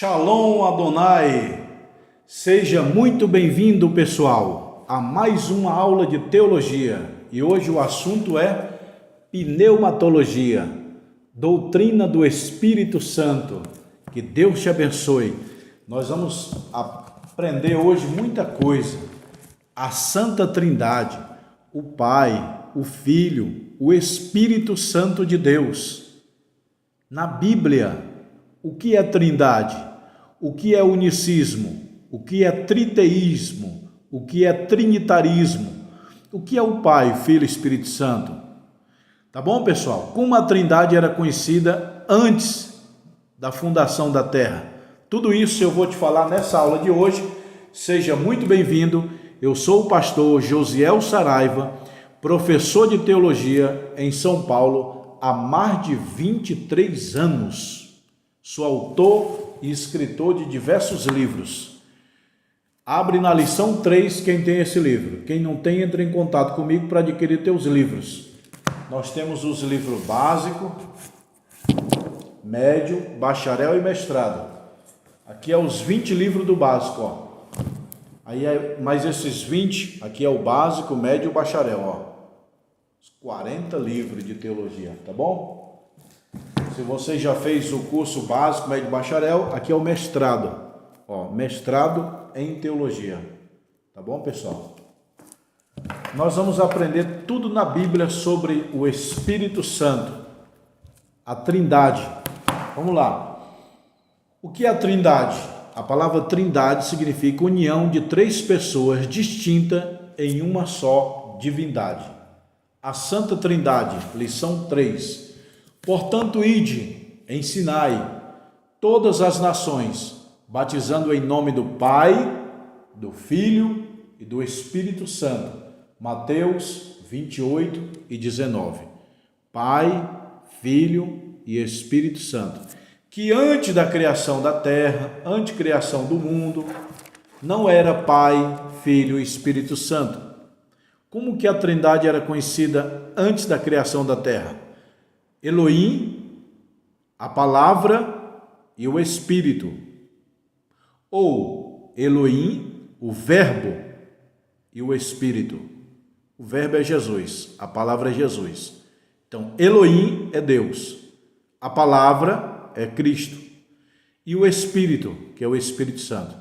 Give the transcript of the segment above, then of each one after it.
Shalom Adonai, seja muito bem-vindo, pessoal, a mais uma aula de teologia. E hoje o assunto é pneumatologia, doutrina do Espírito Santo. Que Deus te abençoe. Nós vamos aprender hoje muita coisa. A Santa Trindade, o Pai, o Filho, o Espírito Santo de Deus. Na Bíblia, o que é Trindade? O que é unicismo? O que é triteísmo? O que é trinitarismo? O que é o Pai, Filho e Espírito Santo? Tá bom, pessoal? Como a Trindade era conhecida antes da fundação da Terra. Tudo isso eu vou te falar nessa aula de hoje. Seja muito bem-vindo. Eu sou o pastor Josiel Saraiva, professor de teologia em São Paulo há mais de 23 anos. Sou autor e escritor de diversos livros. Abre na lição 3 quem tem esse livro. Quem não tem, entra em contato comigo para adquirir teus livros. Nós temos os livros básico, médio, bacharel e mestrado. Aqui é os 20 livros do básico, ó. Aí mais esses 20, aqui é o básico, médio e o bacharel, ó. Os 40 livros de teologia, tá bom? Se você já fez o curso básico, médio e bacharel, aqui é o mestrado, ó, mestrado em teologia. Tá bom, pessoal? Nós vamos aprender tudo na Bíblia sobre o Espírito Santo, a Trindade. Vamos lá. O que é a Trindade? A palavra Trindade significa união de três pessoas distintas em uma só divindade. A Santa Trindade, lição 3. Portanto, ide, ensinai todas as nações, batizando em nome do Pai, do Filho e do Espírito Santo. Mateus 28 e 19. Pai, Filho e Espírito Santo. Que antes da criação da terra, antes da criação do mundo, não era Pai, Filho e Espírito Santo. Como que a Trindade era conhecida antes da criação da terra? Elohim, a palavra e o Espírito. Ou Elohim, o verbo e o Espírito. O verbo é Jesus, a palavra é Jesus. Então, Elohim é Deus, a palavra é Cristo e o Espírito, que é o Espírito Santo.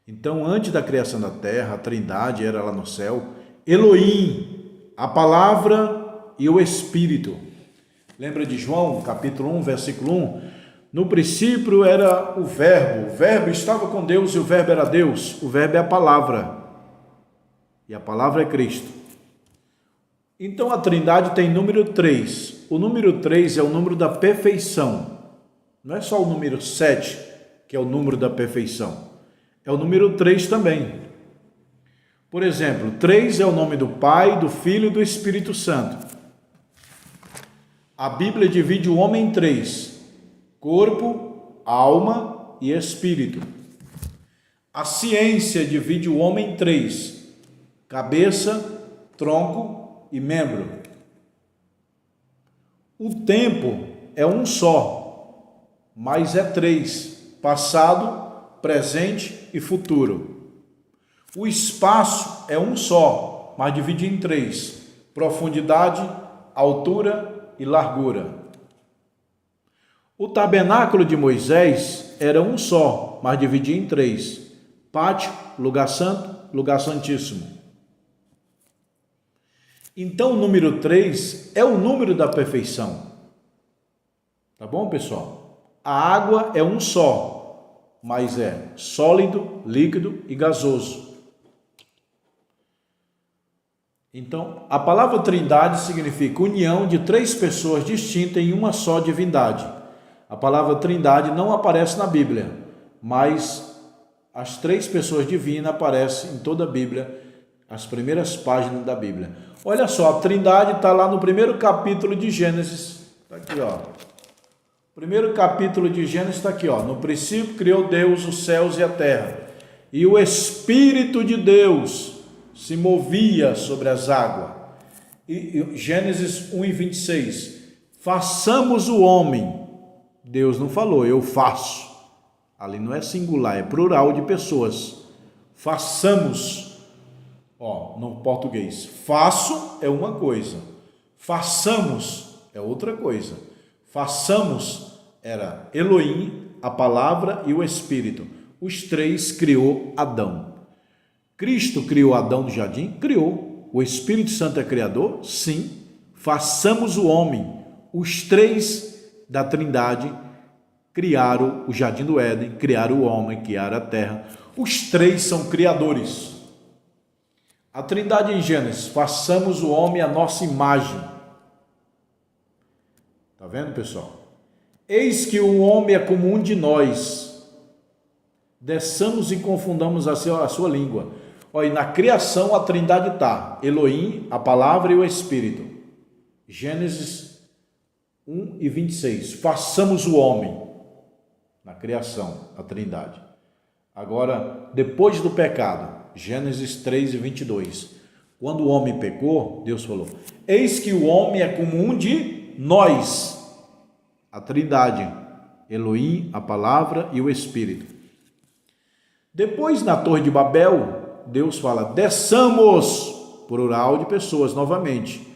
Então, antes da criação da terra, a Trindade era lá no céu. Elohim, a palavra e o Espírito. Lembra de João, capítulo 1, versículo 1? No princípio era o verbo estava com Deus e o verbo era Deus. O verbo é a palavra e a palavra é Cristo. Então a Trindade tem número 3. O número 3 é o número da perfeição. Não é só o número 7, que é o número da perfeição. É o número 3 também. Por exemplo, 3 é o nome do Pai, do Filho e do Espírito Santo. A Bíblia divide o homem em 3: corpo, alma e espírito. A ciência divide o homem em 3: cabeça, tronco e membro. O tempo é um só, mas é 3: passado, presente e futuro. O espaço é um só, mas divide em 3: profundidade, altura e largura. O tabernáculo de Moisés era um só, mas dividia em 3: pátio, lugar santo, lugar santíssimo. Então o número 3 é o número da perfeição. Tá bom, pessoal? A água é um só, mas é sólido, líquido e gasoso. Então, a palavra Trindade significa união de três pessoas distintas em uma só divindade. A palavra Trindade não aparece na Bíblia, mas as três pessoas divinas aparecem em toda a Bíblia, as primeiras páginas da Bíblia. Olha só, a Trindade está lá no primeiro capítulo de Gênesis. Está aqui, ó. O primeiro capítulo de Gênesis está aqui, ó. No princípio criou Deus os céus e a terra, e o Espírito de Deus se movia sobre as águas. E Gênesis 1 e 26. Façamos o homem. Deus não falou, eu faço. Ali não é singular, é plural de pessoas. Façamos, no português, faço é uma coisa, façamos é outra coisa. Façamos era Elohim, a palavra e o Espírito. Os três criou Adão. Cristo criou Adão do jardim? Criou. O Espírito Santo é criador? Sim. Façamos o homem. Os três da Trindade criaram o jardim do Éden, criaram o homem, criaram a terra. Os três são criadores. A Trindade em Gênesis, façamos o homem à nossa imagem. Está vendo, pessoal? Eis que o homem é como um de nós. Desçamos e confundamos a sua língua. Olha, na criação a Trindade está. Elohim, a palavra e o Espírito. Gênesis 1 e 26. Façamos o homem. Na criação, a Trindade. Agora, depois do pecado, Gênesis 3 e 22. Quando o homem pecou, Deus falou: eis que o homem é como um de nós. A Trindade, Elohim, a palavra e o Espírito. Depois, na Torre de Babel, Deus fala: desçamos, plural de pessoas novamente.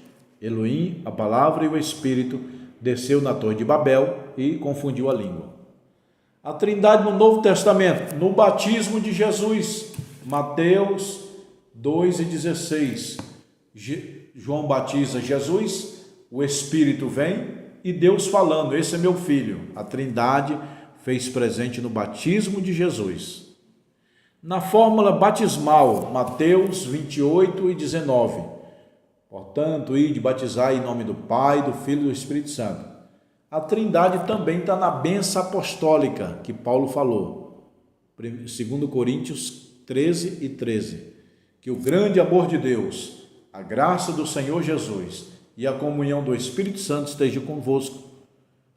Elohim, a palavra e o Espírito desceu na Torre de Babel e confundiu a língua. A Trindade no Novo Testamento, no batismo de Jesus, Mateus 2:16. João batiza Jesus, o Espírito vem e Deus falando: esse é meu filho. A Trindade fez presente no batismo de Jesus. Na fórmula batismal, Mateus 28:19. Portanto, ide batizar em nome do Pai, do Filho e do Espírito Santo. A Trindade também está na bênção apostólica que Paulo falou, 2 Coríntios 13:13, que o grande amor de Deus, a graça do Senhor Jesus e a comunhão do Espírito Santo esteja convosco.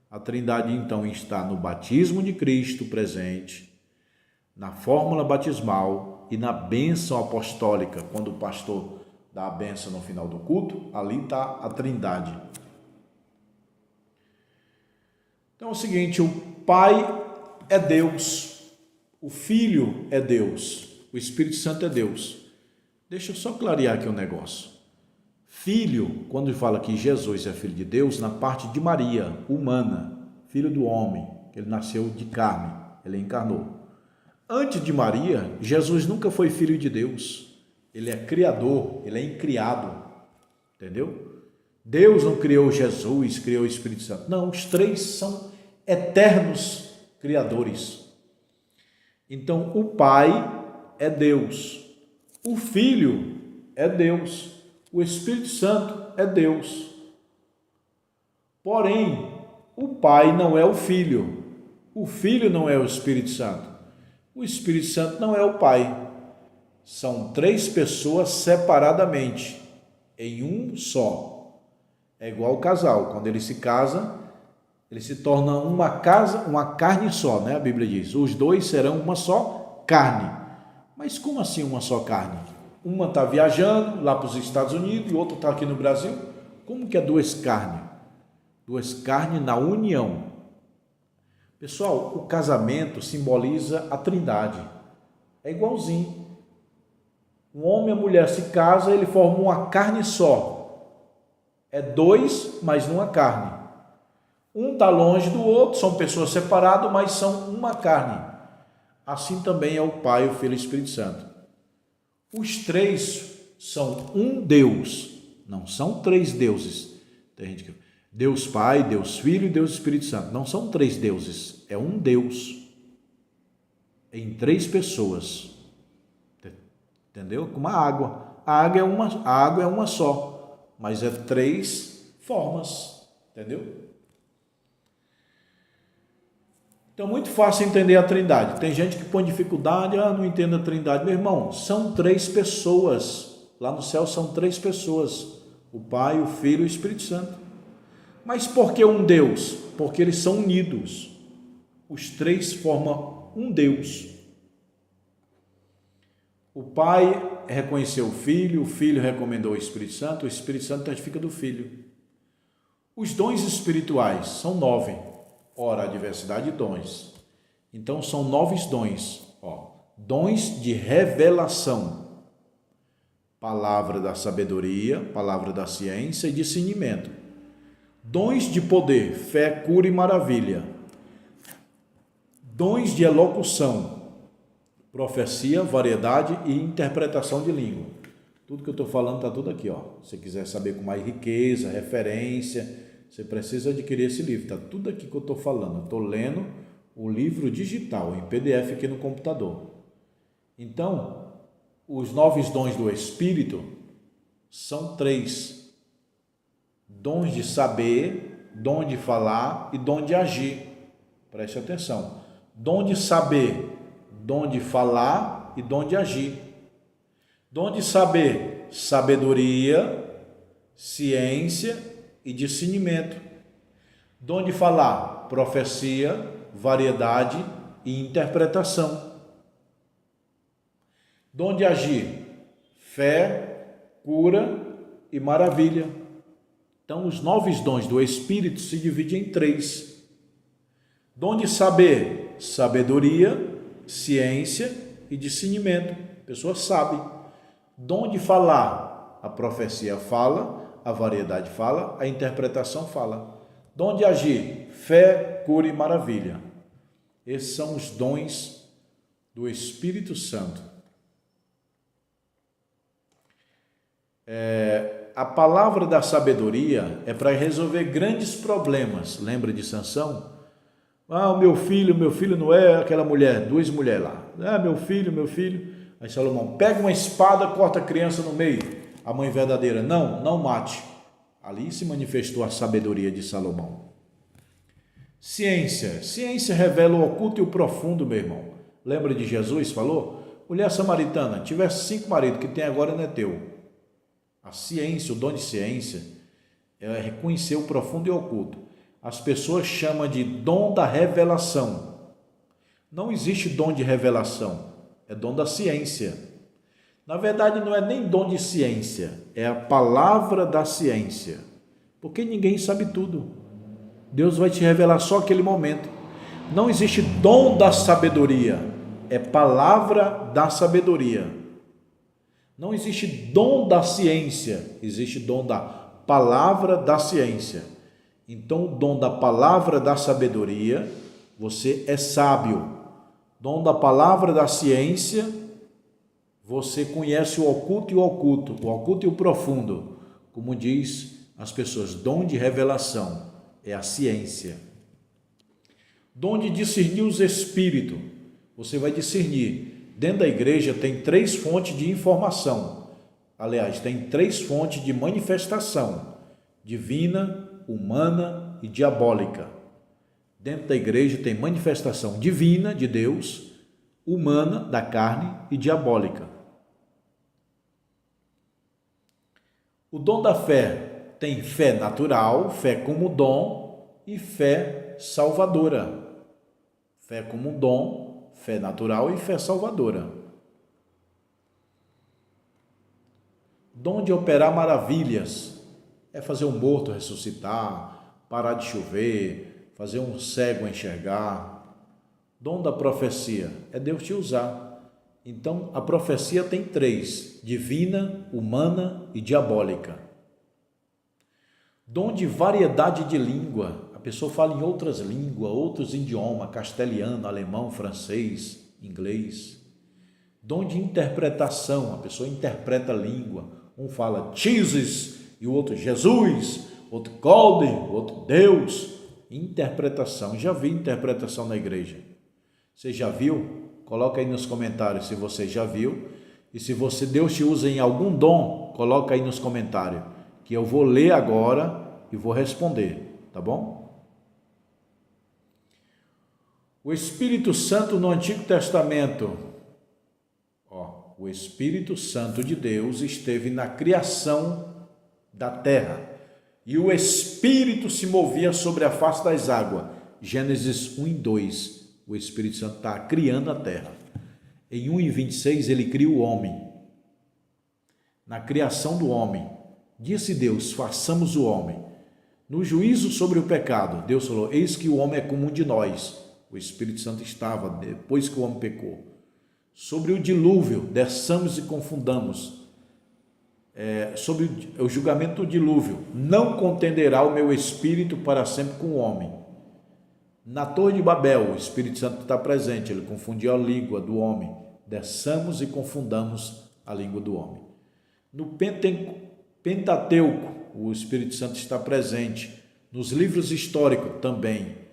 A Trindade então está no batismo de Cristo presente, na fórmula batismal e na bênção apostólica. Quando o pastor dá a bênção no final do culto, ali está a Trindade. Então é o seguinte: o Pai é Deus, o Filho é Deus, o Espírito Santo é Deus. Deixa eu só clarear aqui um negócio. Filho, quando fala que Jesus é filho de Deus, na parte de Maria, humana, filho do homem, ele nasceu de carne, ele encarnou. Antes de Maria, Jesus nunca foi filho de Deus, ele é criador, ele é incriado, entendeu? Deus não criou Jesus, criou o Espírito Santo. Não, os três são eternos criadores. Então, o Pai é Deus, o Filho é Deus, o Espírito Santo é Deus. Porém, o Pai não é o Filho não é o Espírito Santo, o Espírito Santo não é o Pai. São três pessoas separadamente, em um só. É igual o casal, quando ele se casa, ele se torna uma carne só, né? A Bíblia diz: os dois serão uma só carne. Mas como assim uma só carne? Uma está viajando lá para os Estados Unidos e outra está aqui no Brasil. Como que é duas carnes? Duas carnes na união. Pessoal, o casamento simboliza a Trindade. É igualzinho. Um homem e a mulher se casam, ele forma uma carne só. É dois, mas numa carne. Um está longe do outro, são pessoas separadas, mas são uma carne. Assim também é o Pai, o Filho e o Espírito Santo. Os três são um Deus, não são três deuses. Tem gente que Deus Pai, Deus Filho e Deus Espírito Santo. Não são três deuses, é um Deus em três pessoas. Entendeu? Como a água. A água é uma só, mas é três formas. Entendeu? Então, muito fácil entender a Trindade. Tem gente que põe dificuldade, não entendo a Trindade. Meu irmão, são três pessoas. Lá no céu são três pessoas. O Pai, o Filho e o Espírito Santo. Mas por que um Deus? Porque eles são unidos. Os três formam um Deus. O Pai reconheceu o Filho recomendou o Espírito Santo testifica do Filho. Os dons espirituais são 9. Ora, a diversidade de dons. Então são 9 dons. Dons de revelação, palavra da sabedoria, palavra da ciência e discernimento. Dons de poder, fé, cura e maravilha. Dons de elocução, profecia, variedade e interpretação de língua. Tudo que eu estou falando está tudo aqui. Se você quiser saber com mais riqueza, referência, você precisa adquirir esse livro. Está tudo aqui que eu estou falando. Eu estou lendo o livro digital, em PDF aqui no computador. Então, os 9 dons do Espírito são 3. Dons de saber, dom de falar e dom de agir. Preste atenção. Dom de saber, dom de falar e dom de agir. Dom de saber, sabedoria, ciência e discernimento. Dom de falar, profecia, variedade e interpretação. Dom de agir, fé, cura e maravilha. Então, os 9 dons do Espírito se dividem em 3. Dom de saber, sabedoria, ciência e discernimento. A pessoa sabe. Dom de falar, a profecia fala, a variedade fala, a interpretação fala. Dom de agir, fé, cura e maravilha. Esses são os dons do Espírito Santo. A palavra da sabedoria é para resolver grandes problemas. Lembra de Sansão? O meu filho não é aquela mulher, 2 mulheres lá. Meu filho. Aí Salomão, pega uma espada, corta a criança no meio. A mãe verdadeira, não mate. Ali se manifestou a sabedoria de Salomão. Ciência revela o oculto e o profundo, meu irmão. Lembra de Jesus? Falou? Mulher samaritana, tivesse 5 maridos, que tem agora não é teu. A ciência, o dom de ciência, é reconhecer o profundo e o oculto. As pessoas chamam de dom da revelação. Não existe dom de revelação, é dom da ciência. Na verdade, não é nem dom de ciência, é a palavra da ciência. Porque ninguém sabe tudo. Deus vai te revelar só aquele momento. Não existe dom da sabedoria, é palavra da sabedoria. Não existe dom da ciência, existe dom da palavra da ciência. Então, o dom da palavra da sabedoria, você é sábio. Dom da palavra da ciência, você conhece o oculto e o oculto e o profundo. Como diz as pessoas, dom de revelação é a ciência. Dom de discernir os espíritos, você vai discernir. Dentro da igreja tem 3 fontes de informação. Aliás, tem 3 fontes de manifestação: divina, humana e diabólica. Dentro da igreja tem manifestação divina de Deus, humana da carne e diabólica. O dom da fé tem fé natural, fé como dom e fé salvadora. Fé como dom, fé natural e fé salvadora. Dom de operar maravilhas é fazer um morto ressuscitar, parar de chover, fazer um cego enxergar. Dom da profecia é Deus te usar. Então, a profecia tem 3, divina, humana e diabólica. Dom de variedade de língua. A pessoa fala em outras línguas, outros idiomas, castelhano, alemão, francês, inglês. Dom de interpretação. A pessoa interpreta a língua. Um fala Jesus e o outro Jesus, outro God, o outro Deus. Interpretação. Já vi interpretação na igreja. Você já viu? Coloca aí nos comentários se você já viu. E se você, Deus te usa em algum dom, coloca aí nos comentários, que eu vou ler agora e vou responder, tá bom? O Espírito Santo no Antigo Testamento, o Espírito Santo de Deus esteve na criação da terra e o Espírito se movia sobre a face das águas. Gênesis 1 e 2, o Espírito Santo está criando a terra. Em 1 e 26 ele cria o homem. Na criação do homem, disse Deus, façamos o homem. No juízo sobre o pecado, Deus falou, eis que o homem é como um de nós. O Espírito Santo estava depois que o homem pecou. Sobre o dilúvio, desçamos e confundamos. Sobre o julgamento do dilúvio, não contenderá o meu Espírito para sempre com o homem. Na Torre de Babel, o Espírito Santo está presente, ele confundiu a língua do homem. Desçamos e confundamos a língua do homem. No Pentateuco, o Espírito Santo está presente. Nos livros históricos também.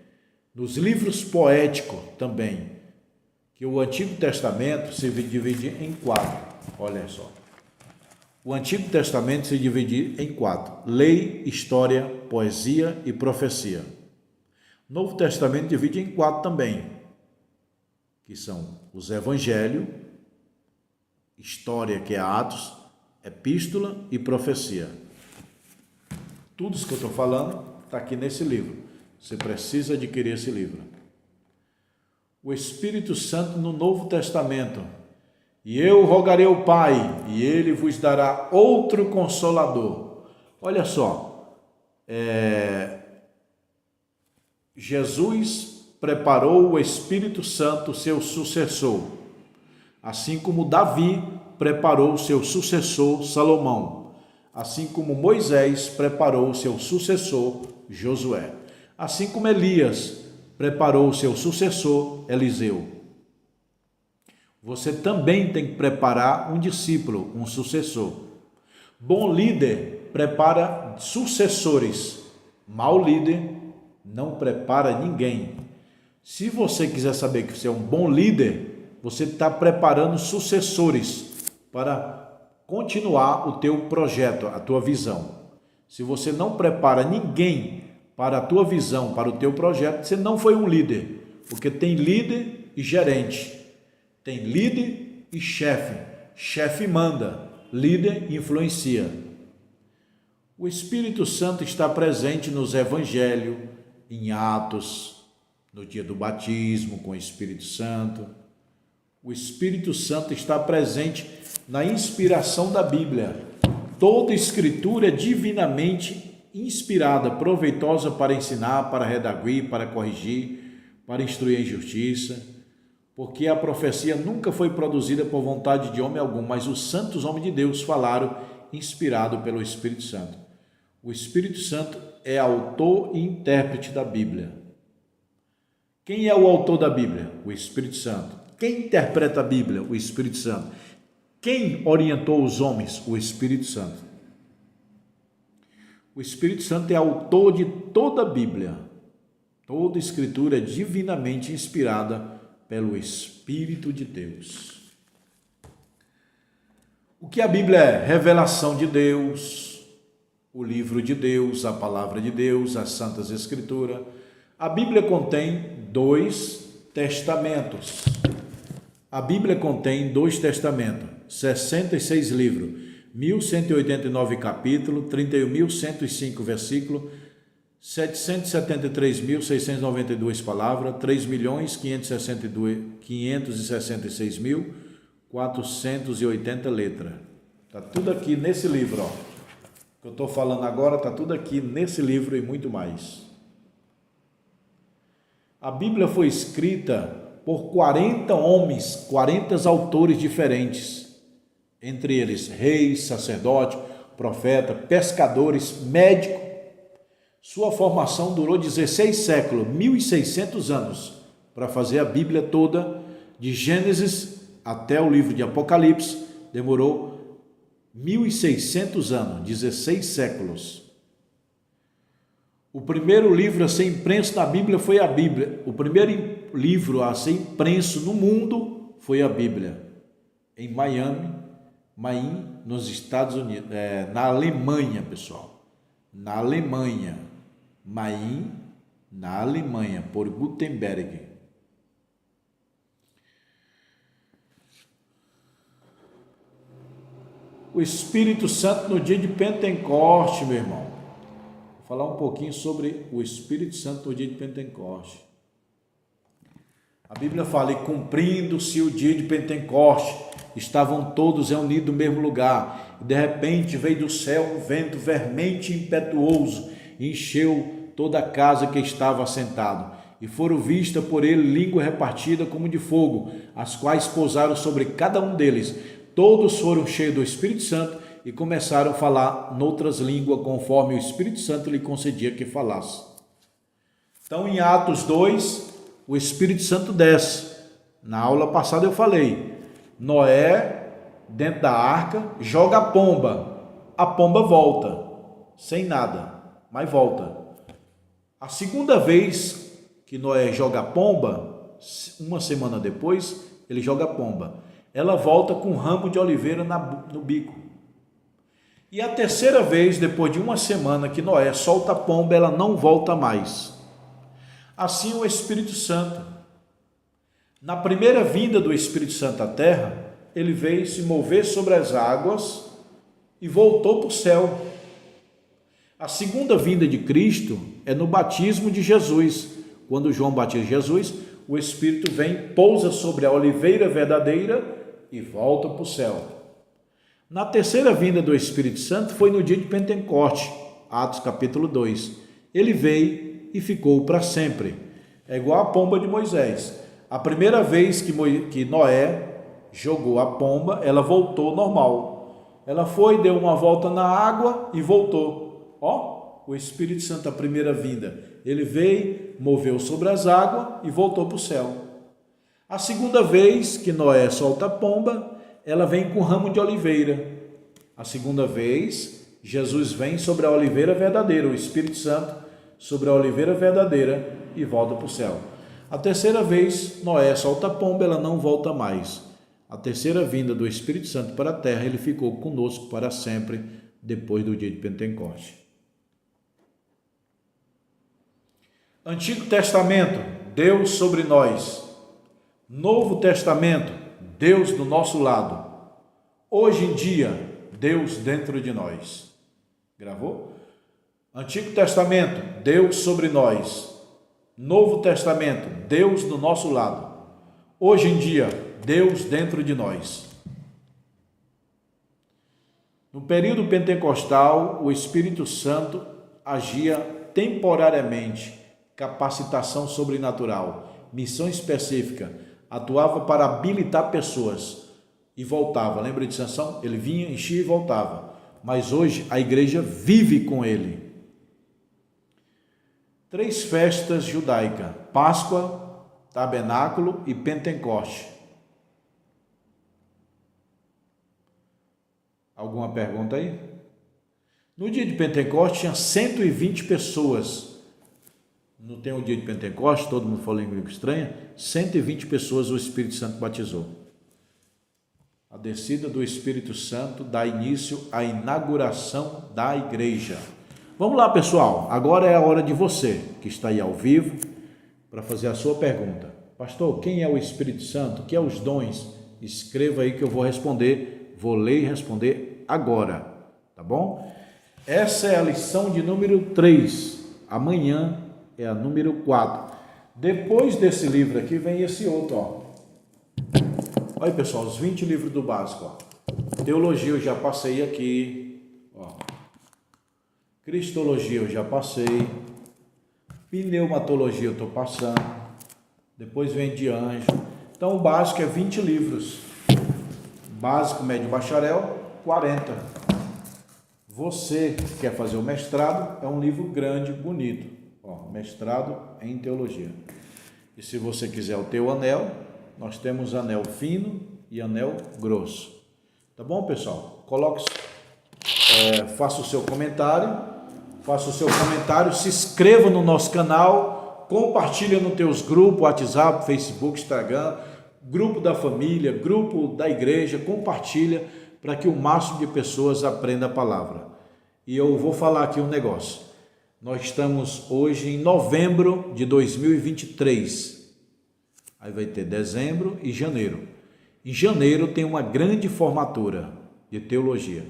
Nos livros poéticos também. Que o Antigo Testamento se divide em 4. Olha só. O Antigo Testamento se divide em 4. Lei, história, poesia e profecia. O Novo Testamento divide em 4 também, que são os Evangelhos, história, que é Atos, epístola e profecia. Tudo isso que eu estou falando está aqui nesse livro. Você precisa adquirir esse livro. O Espírito Santo no Novo Testamento. E eu rogarei ao Pai, e ele vos dará outro Consolador. Olha só, Jesus preparou o Espírito Santo, seu sucessor, assim como Davi preparou seu sucessor, Salomão, assim como Moisés preparou seu sucessor, Josué, assim como Elias preparou seu sucessor, Eliseu. Você também tem que preparar um discípulo, um sucessor. Bom líder prepara sucessores, mau líder não prepara ninguém. Se você quiser saber que você é um bom líder, você está preparando sucessores para continuar o teu projeto, a tua visão. Se você não prepara ninguém para a tua visão, para o teu projeto, você não foi um líder, porque tem líder e gerente, tem líder e chefe. Chefe manda, líder influencia. O Espírito Santo está presente nos Evangelhos, em Atos, no dia do batismo com o Espírito Santo. O Espírito Santo está presente na inspiração da Bíblia. Toda escritura é divinamente inspirada, proveitosa para ensinar, para redarguir, para corrigir, para instruir em justiça, porque a profecia nunca foi produzida por vontade de homem algum, mas os santos homens de Deus falaram inspirado pelo Espírito Santo. O Espírito Santo é autor e intérprete da Bíblia. Quem é o autor da Bíblia? O Espírito Santo. Quem interpreta a Bíblia? O Espírito Santo. Quem orientou os homens? O Espírito Santo. O Espírito Santo é autor de toda a Bíblia. Toda escritura é divinamente inspirada pelo Espírito de Deus. O que a Bíblia é? Revelação de Deus, o livro de Deus, a palavra de Deus, as Santas Escrituras. A Bíblia contém 2 testamentos. A Bíblia contém 2 testamentos, 66 livros, 1.189 capítulos, 31.105 versículos, 773.692 palavras, 3.566.480 letras. Está tudo aqui nesse livro, ó. O que eu estou falando agora está tudo aqui nesse livro e muito mais. A Bíblia foi escrita por 40 homens, 40 autores diferentes, entre eles reis, sacerdotes, profetas, pescadores, médicos. Sua formação durou 16 séculos, 1.600 anos, para fazer a Bíblia toda, de Gênesis até o livro de Apocalipse, demorou 1.600 anos, 16 séculos. O primeiro livro a ser impresso na Bíblia foi a Bíblia. O primeiro livro a ser impresso no mundo foi a Bíblia. Em Maine, nos Estados Unidos, na Alemanha, pessoal. Na Alemanha. Maine, na Alemanha, por Gutenberg. O Espírito Santo no dia de Pentecoste, meu irmão. Vou falar um pouquinho sobre o Espírito Santo no dia de Pentecoste. A Bíblia fala, e cumprindo-se o dia de Pentecoste, estavam todos reunidos no mesmo lugar, e de repente veio do céu um vento vermente e impetuoso, e encheu toda a casa que estava assentado, e foram vistas por ele língua repartida como de fogo, as quais pousaram sobre cada um deles. Todos foram cheios do Espírito Santo e começaram a falar noutras línguas, conforme o Espírito Santo lhe concedia que falasse. Então, em Atos 2, o Espírito Santo desce. Na aula passada eu falei, Noé, dentro da arca, joga a pomba volta, sem nada, mas volta. A segunda vez que Noé joga a pomba, uma semana depois, ele joga a pomba. Ela volta com um ramo de oliveira no bico. E a terceira vez, depois de uma semana que Noé solta a pomba, ela não volta mais. Assim o Espírito Santo. Na primeira vinda do Espírito Santo à terra, ele veio se mover sobre as águas e voltou para o céu. A segunda vinda de Cristo é no batismo de Jesus. Quando João batiza Jesus, o Espírito vem, pousa sobre a oliveira verdadeira e volta para o céu. Na terceira vinda do Espírito Santo foi no dia de Pentecoste, Atos capítulo 2. Ele veio e ficou para sempre. É igual a pomba de Moisés. A primeira vez que Noé jogou a pomba, ela voltou normal. Ela foi, deu uma volta na água e voltou. O Espírito Santo, a primeira vinda, ele veio, moveu sobre as águas e voltou para o céu. A segunda vez que Noé solta a pomba, ela vem com ramo de oliveira. A segunda vez, Jesus vem sobre a oliveira verdadeira, o Espírito Santo sobre a oliveira verdadeira e volta para o céu. A terceira vez, Noé solta a pomba, ela não volta mais. A terceira vinda do Espírito Santo para a terra, ele ficou conosco para sempre, depois do dia de Pentecoste. Antigo Testamento, Deus sobre nós. Novo Testamento, Deus do nosso lado. Hoje em dia, Deus dentro de nós. Gravou? Antigo Testamento, Deus sobre nós. Novo Testamento, Deus do nosso lado. Hoje em dia, Deus dentro de nós. No período pentecostal, o Espírito Santo agia temporariamente, capacitação sobrenatural, missão específica, atuava para habilitar pessoas e voltava. Lembra de Sansão? Ele vinha, enchia e voltava. Mas hoje a igreja vive com ele. 3 festas judaicas: Páscoa, Tabernáculo e Pentecoste. Alguma pergunta aí? No dia de Pentecoste tinha 120 pessoas. Não tem o dia de Pentecoste, todo mundo falou em língua estranha, 120 pessoas o Espírito Santo batizou. A descida do Espírito Santo dá início à inauguração da igreja. Vamos lá, pessoal, agora é a hora de você, que está aí ao vivo, para fazer a sua pergunta. Pastor, quem é o Espírito Santo? O que é os dons? Escreva aí que eu vou responder, vou ler e responder agora, tá bom? Essa é a lição de número 3, amanhã é a número 4. Depois desse livro aqui vem esse outro, ó. Olha, pessoal, os 20 livros do básico, ó. Teologia eu já passei aqui, ó. Cristologia eu já passei. Pneumatologia eu estou passando. Depois vem de anjo. Então o básico é 20 livros. Básico, médio, bacharel, 40. Você que quer fazer o mestrado, é um livro grande, bonito. Ó, mestrado em teologia. E se você quiser o teu anel, nós temos anel fino e anel grosso. Tá bom, pessoal? Coloque, faça o seu comentário. Se inscreva no nosso canal, compartilha nos teus grupos, WhatsApp, Facebook, Instagram, grupo da família, grupo da igreja, compartilha para que o máximo de pessoas aprenda a palavra. E eu vou falar aqui um negócio. Nós estamos hoje em novembro de 2023. Aí vai ter dezembro e janeiro. Em janeiro tem uma grande formatura de teologia.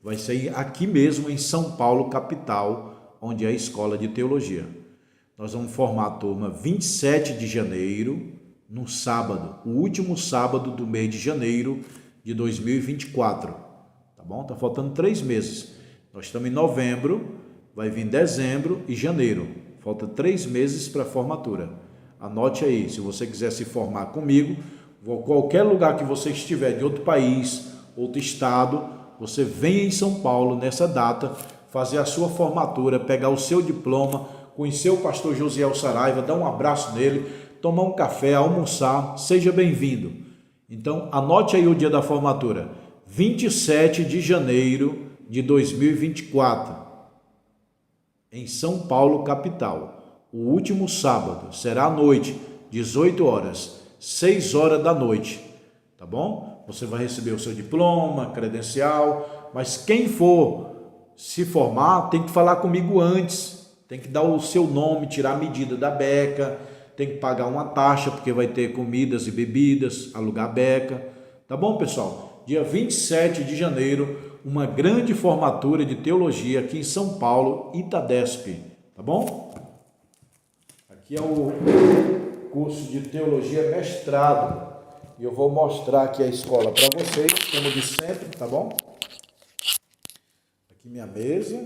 Vai sair aqui mesmo em São Paulo, capital, onde é a escola de teologia. Nós vamos formar a turma 27 de janeiro, no sábado, o último sábado do mês de janeiro de 2024. Tá bom? Tá faltando 3 meses. Nós estamos em novembro, vai vir dezembro e janeiro. Falta 3 meses para a formatura. Anote aí, se você quiser se formar comigo, qualquer lugar que você estiver, de outro país, outro estado, você vem em São Paulo nessa data, fazer a sua formatura, pegar o seu diploma, conhecer o pastor Josiel Saraiva, dar um abraço nele, tomar um café, almoçar, seja bem-vindo. Então, anote aí o dia da formatura, 27 de janeiro de 2024, em São Paulo, capital. O último sábado será à noite, 18 horas, 6 horas da noite, tá bom? Você vai receber o seu diploma, credencial, mas quem for se formar tem que falar comigo antes, tem que dar o seu nome, tirar a medida da beca, tem que pagar uma taxa, porque vai ter comidas e bebidas, alugar beca, tá bom, pessoal? Dia 27 de janeiro, uma grande formatura de teologia aqui em São Paulo, Itadesp, tá bom? Aqui é o curso de teologia mestrado, e eu vou mostrar aqui a escola para vocês, como de sempre, tá bom? Aqui minha mesa,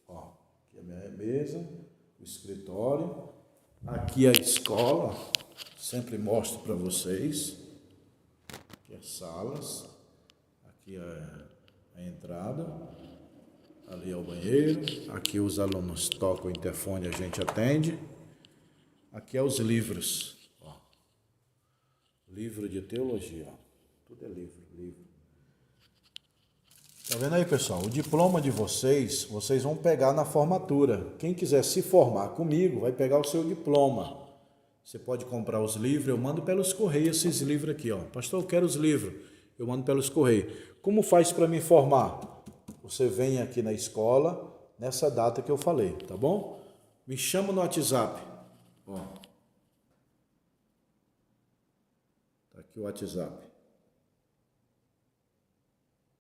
ó, aqui a minha mesa, o escritório, aqui a escola, sempre mostro para vocês, aqui as salas, aqui a entrada, ali é o banheiro, aqui os alunos tocam o interfone, a gente atende, aqui é os livros, ó, livro de teologia, ó. Tudo é livro. Tá vendo aí, pessoal? O diploma de vocês vão pegar na formatura. Quem quiser se formar comigo, vai pegar o seu diploma. Você pode comprar os livros, eu mando pelos correios esses livros aqui, ó. Pastor, eu quero os livros, eu mando pelos correios. Como faz para me formar? Você vem aqui na escola, nessa data que eu falei, tá bom? Me chama no WhatsApp, ó. Tá aqui o WhatsApp.